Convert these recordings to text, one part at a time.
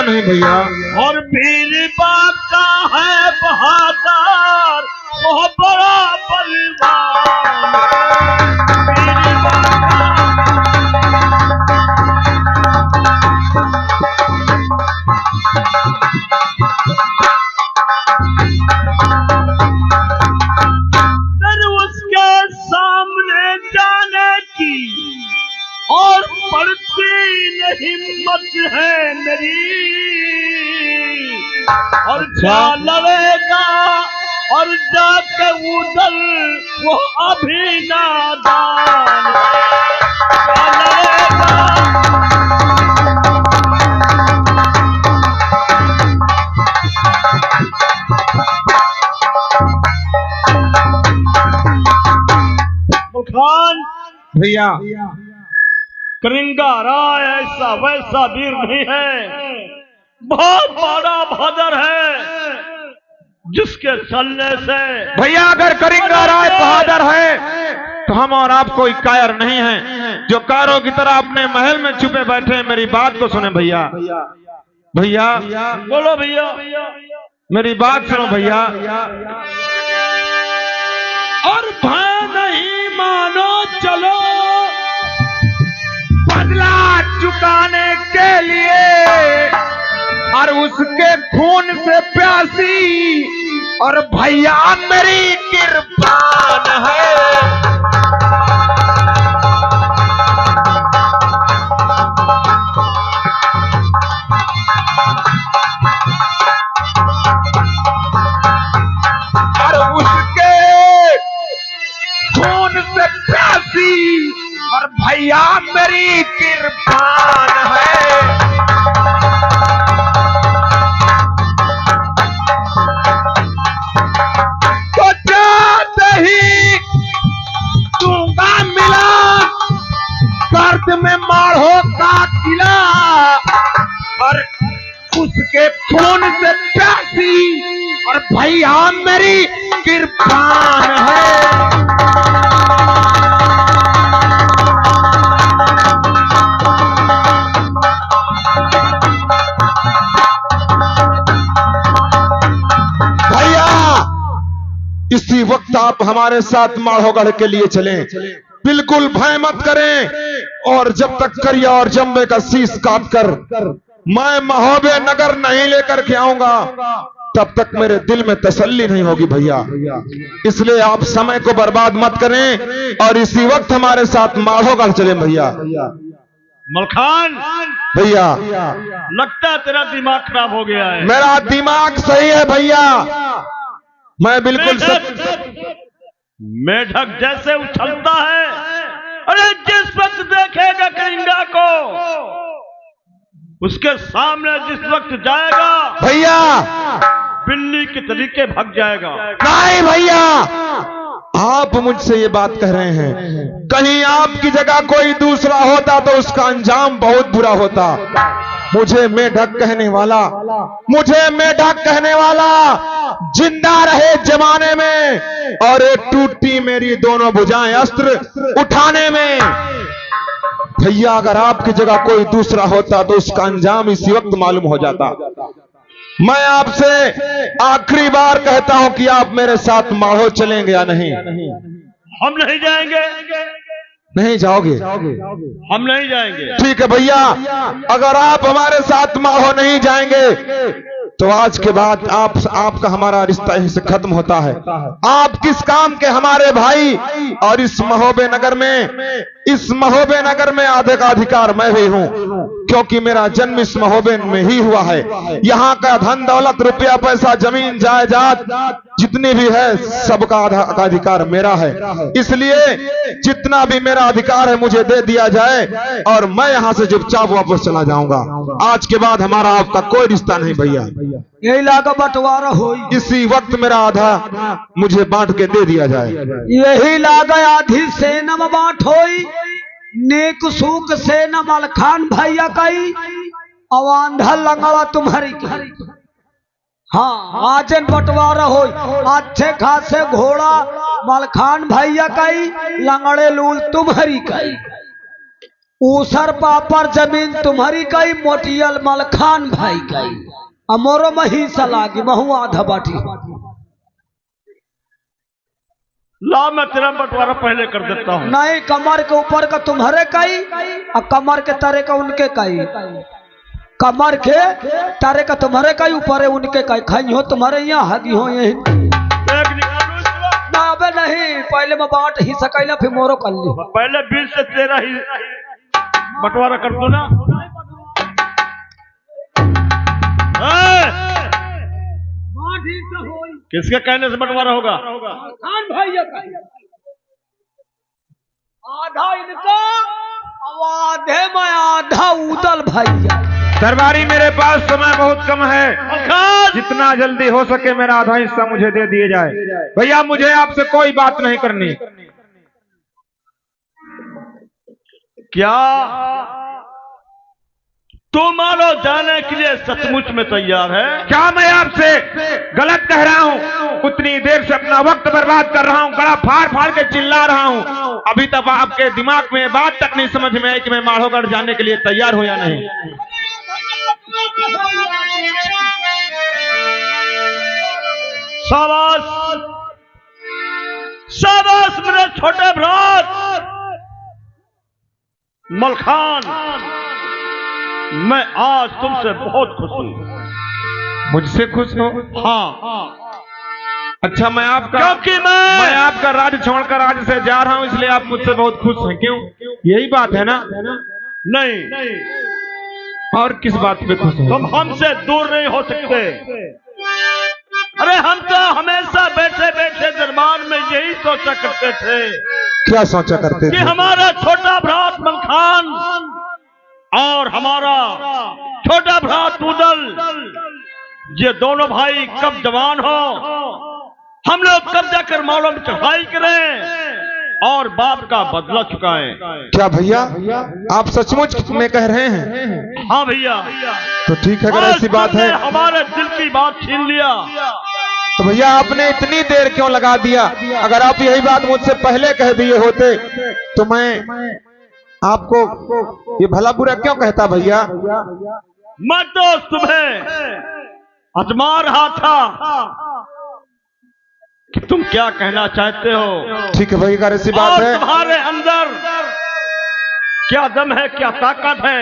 नहीं भैया। और वीर बाप का है बहादुर वो बड़ा बलवान। वीर बाप फिर उसके सामने जाने की और पड़ती न हिम्मत है मेरी। और क्या लड़ेगा और जाके उधर वो अभी नादान है। क्या लड़ेगा खान भैया करिंगा राय ऐसा वैसा वीर नहीं है, बहुत बड़ा बहादुर है जिसके चलने से। भैया अगर करिंगा राय बहादुर है तो हम और आप कोई कायर नहीं हैं जो कायरों की तरह अपने महल में छुपे बैठे हैं। मेरी बात को सुने भैया। भैया बोलो भैया, मेरी बात सुनो भैया। और भय नहीं मानो चलो बदला चुकाने के लिए और उसके खून से प्यासी और भैया मेरी कृपान है। और उसके खून से प्यासी और भैया मेरी कृपान है। तो जाते ही दूंगा मिला गर्द में माढ़ो का किला और उसके खून से प्यासी और भैया मेरी कृपान है। इसी वक्त आप हमारे साथ माढ़ोगढ़ के लिए चलें, बिल्कुल भय मत करें। और जब तक करिया और जम्बे का शीश काट कर मैं महोबे नगर नहीं लेकर के आऊंगा तब तक मेरे दिल में तसल्ली नहीं होगी भैया। इसलिए आप समय को बर्बाद मत करें और इसी वक्त हमारे साथ माढ़ोगढ़ चलें भैया। मलखान भैया लगता है तेरा दिमाग खराब हो गया है। मेरा दिमाग सही है भैया, मैं बिल्कुल मेढक जैसे उछलता है। अरे जिस वक्त देखेगा करिंगा को उसके सामने जिस वक्त जाएगा भैया बिल्ली के तरीके भाग जाएगा। नहीं भैया, आप मुझसे ये बात कह रहे हैं, कहीं आपकी जगह कोई दूसरा होता तो उसका अंजाम बहुत बुरा होता। मुझे मेढक कहने वाला जिंदा रहे जमाने में और ये टूटी मेरी दोनों भुजाएं अस्त्र उठाने में। भैया अगर आपकी जगह कोई दूसरा होता तो उसका अंजाम इसी वक्त मालूम हो जाता। मैं आपसे आखिरी बार कहता हूं कि आप मेरे साथ माढ़ो चलेंगे या नहीं? हम नहीं जाएंगे। नहीं जाओगे? हम नहीं जाएंगे। ठीक है भैया, अगर आप हमारे साथ माढ़ो नहीं जाएंगे तो आज के बाद आपका हमारा रिश्ता यहीं से खत्म होता है। आप किस काम के हमारे भाई, और इस महोबे नगर में आधे का अधिकार मैं भी हूं क्योंकि मेरा जन्म इस महोबे में ही हुआ है। यहाँ का धन दौलत रुपया पैसा जमीन जायदाद जितनी भी है सबका अधिकार मेरा है। इसलिए जितना भी मेरा अधिकार है मुझे दे दिया जाए और मैं यहाँ से चुपचाप वापस चला जाऊंगा। आज के बाद हमारा आपका कोई रिश्ता नहीं भैया। यही लागा बंटवारा हो, इसी वक्त मेरा आधा मुझे बांट के दे दिया जाए। यही लागा आधी सेना में बांट होई, नेक सूक सेना मलखान भैया कई अवांधा लंगड़ा तुम्हारी की। हाँ आजन बंटवारा हो, अच्छे खासे घोड़ा मलखान भैया कई लंगड़े लूल तुम्हारी कई। ऊसर पापर जमीन तुम्हारी कई, मोटियल मलखान भाई कई, अमोरो मही सलागी महू आधा बाटी। ला मैं तेरा बंटवारा पहले कर देता हूँ। नहीं, कमर के ऊपर का तुम्हारे कई और कमर के तारे का उनके कई, कमर के तारे का तुम्हारे कई, ऊपर है उनके कई। खाई हो तुम्हारे यहाँ, हगी हो यही। एक निकालो इसको। ना अबे नहीं, पहले मैं बांट ही सकैला फिर मोरो कर ली। पहले 20 से 13 ही बंटवारा कर दो ना। किसके कहने से बंटवारा होगा? खान भाई आधा इनका, आधे में आधा उदल भैया। दरबारी मेरे पास समय बहुत कम है, जितना जल्दी हो सके मेरा आधा हिस्सा मुझे दे दिए जाए। भैया मुझे आपसे कोई बात नहीं करनी। क्या तुम मानो जाने के लिए सचमुच में तैयार है? क्या मैं आपसे गलत कह रहा हूँ? उतनी देर से अपना वक्त बर्बाद कर रहा हूँ, गला फाड़ फाड़ के चिल्ला रहा हूँ, अभी तक आपके दिमाग में बात तक नहीं समझ में आई कि मैं माधोगढ़ जाने के लिए तैयार हूँ या नहीं। शाबाश शाबाश मेरे छोटे भ्रात मलखान, मैं आज तुमसे बहुत खुश हूं। मुझसे खुश हो? हाँ, अच्छा, मैं आपका क्योंकि मैं आपका राज छोड़कर आज से जा रहा हूं, इसलिए आप मुझसे बहुत खुश हैं। क्यों? यही बात है ना? नहीं, और किस बात पे खुश हैं? तुम हमसे दूर नहीं हो सकते। अरे हम तो हमेशा बैठे बैठे दरबार में यही सोचा करते थे। क्या सोचा करते कि थे? हमारा छोटा भ्रात मलखान और हमारा छोटा भ्रात उदल, ये दोनों भाई कब जवान हो, हम लोग कब जाकर मौलों में चढ़ाई करें और बाप का बदला चुकाएं। क्या भैया आप सचमुच में कह रहे हैं? हाँ भैया, तो ठीक है, अगर ऐसी बात है। हमारे दिल की बात छीन लिया तो भैया आपने इतनी देर क्यों लगा दिया? अगर आप यही बात मुझसे पहले कह दिए होते तो मैं आपको ये भला बुरा क्यों कहता भैया? मैं तो तुम्हें आजमा रहा था कि तुम क्या कहना चाहते हो। ठीक है भैया, अगर ऐसी बात है। तुम्हारे अंदर क्या दम है, क्या ताकत है,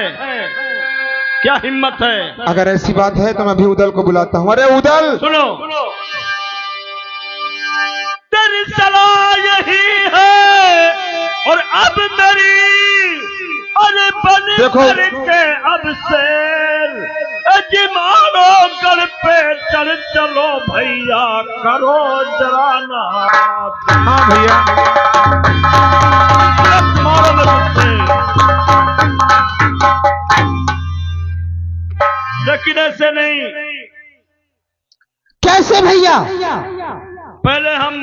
क्या हिम्मत है? अगर ऐसी बात है तो मैं भी उदल को बुलाता हूँ। अरे उदल, सुनो, तेरी सलाह यही है और अब मेरी, अरे बन देखो। करके अब शेर अजमानो गढ़ पे चढ़ चलो भैया, करो जरा ना। हाँ भैया, मारो में लेकिन ऐसे नहीं। कैसे भैया? पहले हम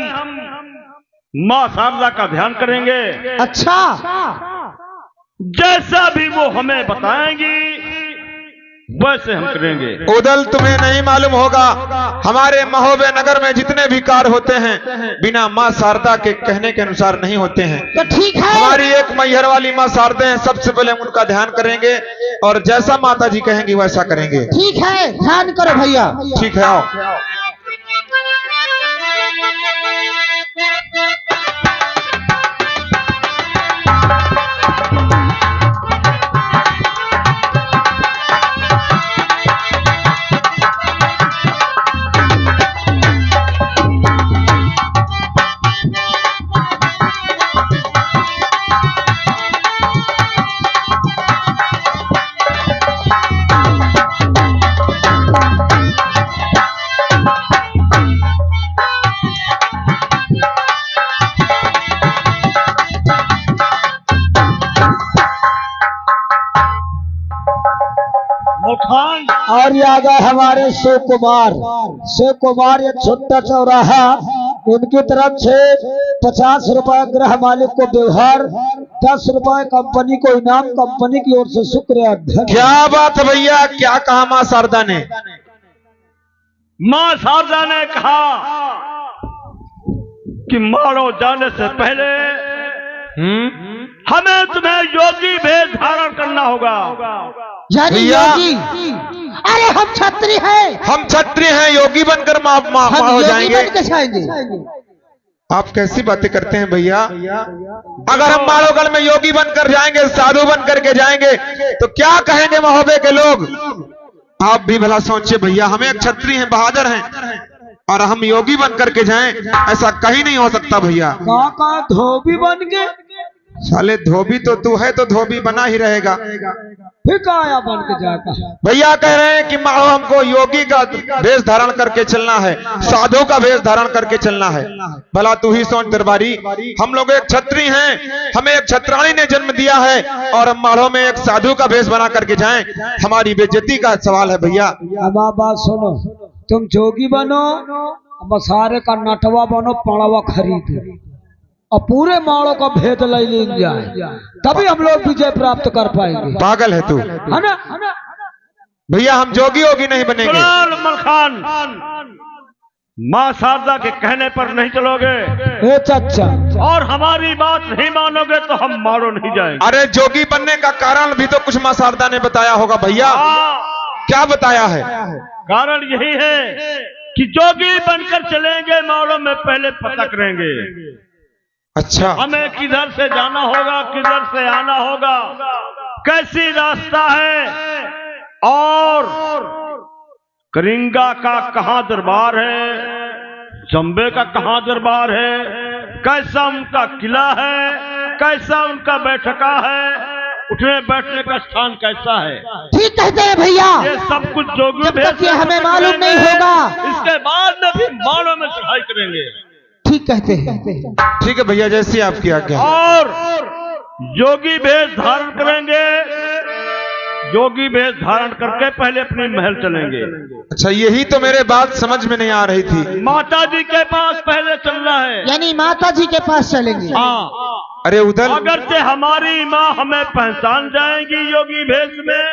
मां शारदा का ध्यान करेंगे। अच्छा, जैसा भी वो हमें बताएंगी वैसे हम करेंगे। उदल तुम्हें नहीं मालूम होगा, हमारे महोबे नगर में जितने भी कार्य होते हैं बिना माँ शारदा के कहने के अनुसार नहीं होते हैं। तो ठीक है, हमारी एक मैहर वाली माँ शारदा हैं, सबसे पहले हम उनका ध्यान करेंगे और जैसा माता जी कहेंगी वैसा करेंगे। ठीक है, ध्यान करो भैया। ठीक है, आओ। और ये आ गए हमारे शिव कुमार। शिव कुमार एक छोटा चौराहा, उनकी तरफ से 50 रुपए गृह मालिक को व्यवहार, 10 रुपए कंपनी को इनाम, कंपनी की ओर से शुक्रिया। क्या बात है भैया, क्या कहा माँ शारदा ने? मां शारदा ने कहा कि मारो जाने से पहले हमें तुम्हें योगी भेष धारण करना होगा। यानी भैया। योगी? अरे हम छत्री हैं, हम क्षत्रिय हैं, योगी बनकर हम हो योगी जाएंगे। बन के जाएंगे। आप कैसी बातें करते हैं भैया? अगर हम मालोगढ़ में योगी बनकर जाएंगे, साधु बनकर के जाएंगे, तो क्या कहेंगे महोबे के लोग? आप भी भला सोचिए भैया, हम एक क्षत्रिय हैं, बहादुर हैं, और हम योगी बनकर के जाएं, ऐसा कहीं नहीं हो सकता भैया। का धोबी बन के साले धोबी तो तू है, तो धोबी बना ही रहेगा। फिर काया बन के जाएगा। भैया कह रहे हैं कि मानो हमको योगी का वेश धारण करके चलना है, साधु का वेश धारण करके चलना है। भला तू ही सोच दरबारी, हम लोग एक क्षत्रिय हैं, हमें एक क्षत्राणी ने जन्म दिया है, और हम माड़ों में एक साधु का वेश बना करके जाएं, हमारी बेइज्जती का सवाल है भैया। अब आप बात सुनो, तुम जोगी बनो, अब सारे का नटवा बनो, पड़वा खरीद और पूरे माड़ों का भेद ले जाए, तभी हम लोग विजय प्राप्त कर पाएंगे। पागल है तू है ना? भैया, हम जोगी योगी नहीं बनेंगे। कुणाल मलखान, माँ शारदा के कहने पर नहीं चलोगे ए चाचा, और हमारी बात नहीं मानोगे तो हम मारो नहीं जाएंगे। अरे जोगी बनने का कारण भी तो कुछ माँ शारदा ने बताया होगा भैया। क्या बताया है? कारण यही है कि जोगी बनकर चलेंगे, मारो में पहले पता करेंगे अच्छा, हमें किधर से जाना होगा, किधर से आना होगा, कैसी रास्ता है, और करिंगा का कहाँ दरबार है, जम्बे का कहाँ दरबार है, कैसा उनका किला है, कैसा उनका बैठका है, उठने बैठने का स्थान कैसा है। ठीक कहते हैं भैया, ये सब कुछ जोगी जब तक ये हमें मालूम नहीं होगा, इसके बाद में भी मालों में चढ़ाई करेंगे। ठीक कहते हैं। ठीक है भैया, जैसी आपकी आज्ञा। और योगी भेष धारण करेंगे, योगी भेष धारण करके पहले अपने महल चलेंगे। अच्छा, यही तो मेरे बात समझ में नहीं आ रही थी। माता जी के पास पहले चलना है। यानी माता जी के पास चलेंगे। हाँ, अरे उधर अगर से हमारी माँ हमें पहचान जाएंगी योगी भेष में,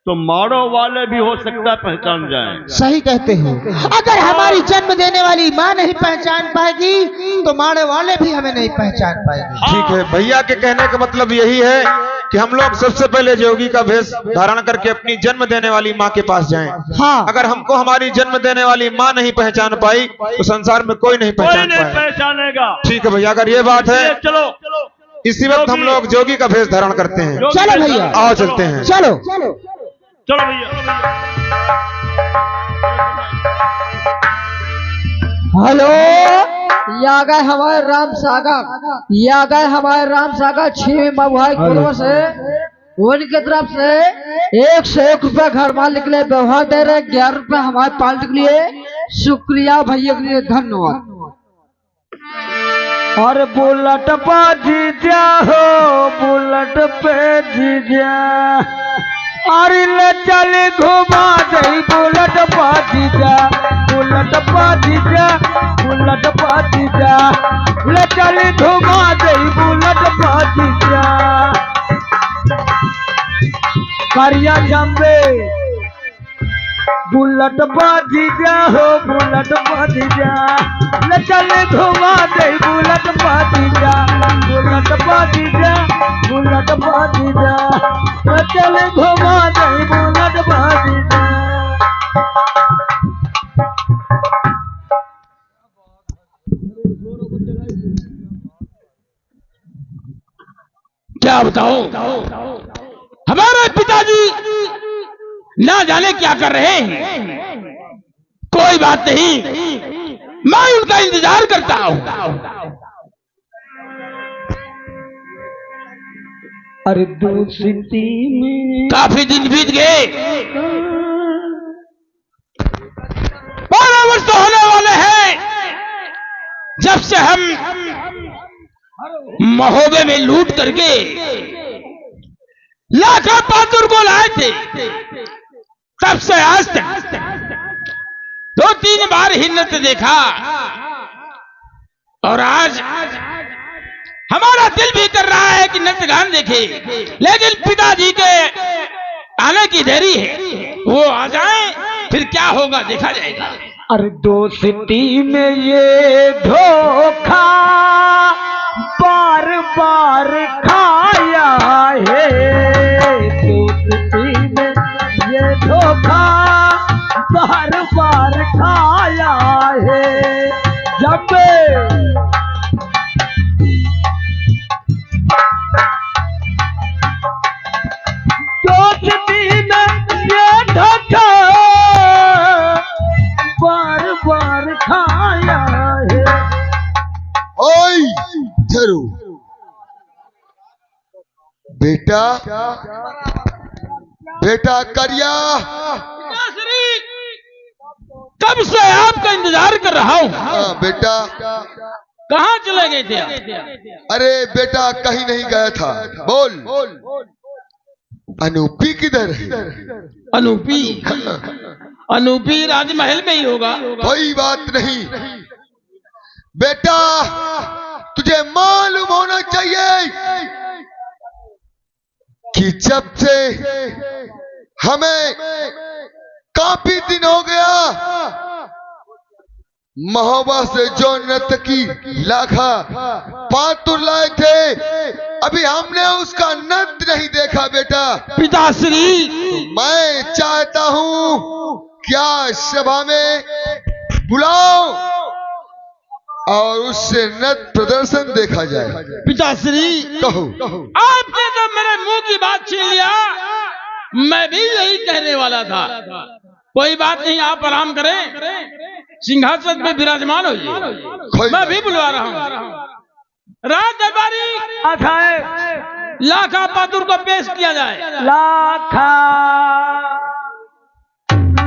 तो माड़ो वाले भी हो सकता है पहचान जाएं। सही कहते हैं। अगर हमारी जन्म देने वाली माँ नहीं पहचान पाएगी, तो माड़े वाले भी हमें नहीं पहचान पाएंगे। ठीक है भैया के कहने का मतलब यही है कि हम लोग सबसे पहले योगी का वेश धारण करके अपनी जन्म देने वाली माँ के पास जाएं। हाँ, अगर हमको हमारी जन्म देने वाली माँ नहीं पहचान पाई, तो संसार में कोई नहीं कोई पहचान नहीं पाएगा। पहचानेगा। ठीक है भैया, अगर ये बात है, चलो इसी वक्त हम लोग जोगी का वेश धारण करते हैं। योगी चलो भेष भैया। आओ चलते हैं। चलो। चलो भैया। हेलो, या गए हमारे राम सागर, या गए हमारे राम सागर 6 महुआई कुलों से, उनकी तरफ से 101 रुपए घर मालिक के लिए व्यवहार दे रहे, 11 रुपए हमारे पार्टी के लिए। शुक्रिया भैया के लिए, धन्यवाद। और बुलेट पे जीजा हो, बुलेट पे जीजा, अरे ले चल घुमा दे, बुलेट पे जीजा, बुलेट पे जीजा, बुलेट पे जीजा, ले चल घुमा दे, बुलेट पे जीजा। करिया जम्बे बुलेट पे जीजा हो, बुलेट पे जीजा, ले चल घुमा दे, बुलेट पे जीजा, बुलेट पे जीजा, बुलेट पे जीजा, ले चल घुमा दे, बुलेट पे जीजा। क्या बताऊं, हमारे पिताजी ना जाने क्या कर रहे हैं। कोई बात नहीं, मैं उनका इंतजार करता हूं। अरे दूसरी में काफी दिन बीत गए, 12 वर्ष तो होने वाले हैं जब से हम महोबे में लूट करके लाखा बहादुर को लाए थे। तब से आज तक 2-3 बार ही नृत्य देखा, और आज हमारा दिल भी कर रहा है कि नृत्य गान देखे, लेकिन पिताजी के आने की देरी है। वो आ जाए, फिर क्या होगा देखा जाएगा। अरे दोस्ती में ये धोखा बार बार खा पे दोस्ती में ये धक्का बार बार खाया है। ओए धरू बेटा, बेटा करिया, पिताश्री, कब से आपका इंतजार कर रहा हूँ। हाँ बेटा। कहाँ चले गए थे आप? अरे बेटा कहीं नहीं गया था। बोल अनूपी किधर है? अनूपी? अनूपी राजमहल में ही होगा। कोई बात नहीं बेटा, तुझे मालूम होना चाहिए कि जब से हमें काफी दिन हो गया महोबा से जो नर्तकी लाखा पातुर लाए थे, अभी हमने उसका नृत्य नहीं देखा बेटा। पिताश्री, तो मैं चाहता हूं क्या सभा में बुलाओ और उससे नृत्य प्रदर्शन देखा जाए। पिताश्री, कहो। आपने तो मेरे मुंह की बात छीन लिया। मैं भी यही कहने वाला था। कोई बात नहीं, आप आराम करें, सिंहासन पे विराजमान हो जाइए। मैं भी बुलवा रहा हूँ। राज दरबारी, लाखा पातुर को पेश किया जाए। लाखा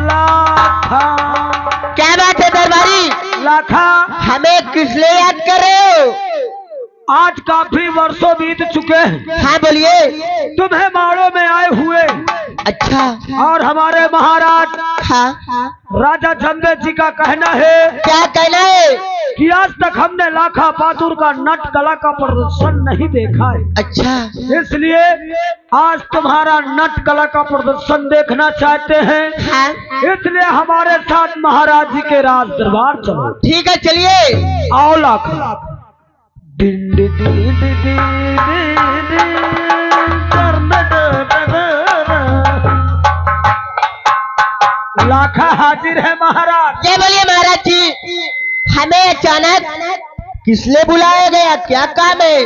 लाखा। क्या बात है दरबारी? लाखा, हमें किस लिए याद कर रहे हो? आज काफी वर्षों बीत चुके हैं। हाँ बोलिए। तुम्हें माड़ों में आए हुए अच्छा। और हमारे महाराज हाँ। राजा जम्बे जी का कहना है क्या कहना है? कि आज तक हमने लाखा पातुर का नट कला का प्रदर्शन नहीं देखा है। अच्छा। इसलिए आज तुम्हारा नट कला का प्रदर्शन देखना चाहते हैं। हाँ। इसलिए हमारे साथ महाराज जी के राज दरबार चलो। ठीक है चलिए। आओ लाखा। दिन दिन दिन दिन दिन दिन लाखा हाजिर है महाराज। ये बोलिए महाराज जी, हमें अचानक किस लिए बुलाया गया? क्या काम है?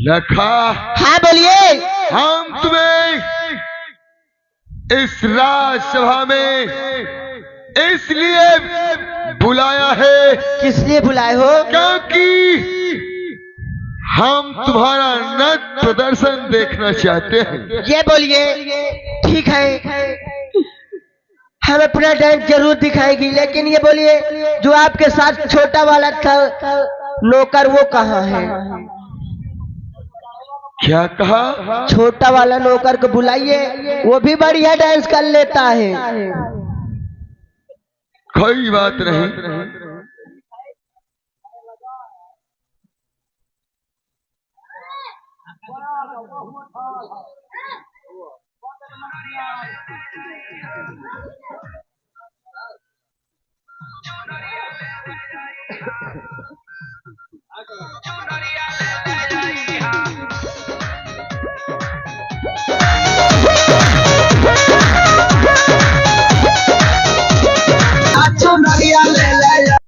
लखा, हाँ बोलिए। हम तुम्हें इस राजसभा में इसलिए बुलाया है किस लिए बुलाए हो? क्योंकि हम तुम्हारा नृत्य प्रदर्शन देखना चाहते हैं। ये बोलिए। ठीक है, हम अपना टाइम जरूर दिखाएगी, लेकिन ये बोलिए जो आपके साथ छोटा वाला था नौकर, वो कहाँ है? क्या कहा? छोटा वाला नौकर को बुलाइए, वो भी बढ़िया डांस कर लेता है। कोई बात नहीं।